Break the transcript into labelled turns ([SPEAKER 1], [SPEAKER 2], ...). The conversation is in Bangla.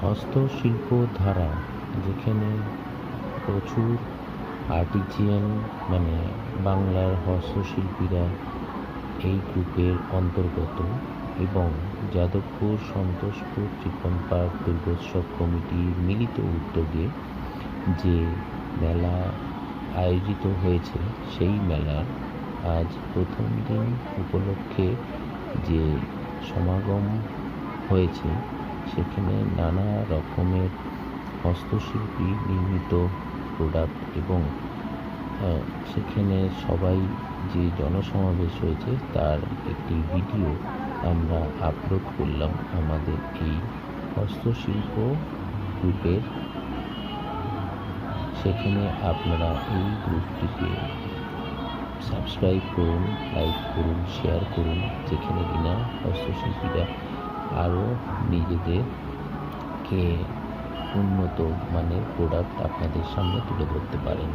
[SPEAKER 1] হস্তশিল্প ধারা, যেখানে প্রচুর আর্টিজিয়ান মানে বাংলার হস্তশিল্পীরা এই গ্রুপের অন্তর্গত, এবং যাদবপুর, সন্তোষপুর, চিকন পার্ক দুর্গোৎসব কমিটির মিলিত উদ্যোগে যে মেলা আয়োজিত হয়েছে, সেই মেলার আজ প্রথম দিন উপলক্ষে যে সমাগম হয়েছে, সেখানে নানা রকমের হস্তশিল্পী নির্মিত প্রোডাক্ট এবং সেখানে সবাই যে জনসমাবেশ হয়েছে তার একটি ভিডিও আমরা আপলোড করলাম আমাদের এই হস্তশিল্প গ্রুপের। সেখানে আপনারা এই গ্রুপটিকে সাবস্ক্রাইব করুন, লাইক করুন, শেয়ার করুন, যেখানে কিনা হস্তশিল্পীরা আরও নিজেদেরকে উন্নত মানের প্রোডাক্ট আপনাদের সামনে তুলে ধরতে পারেন।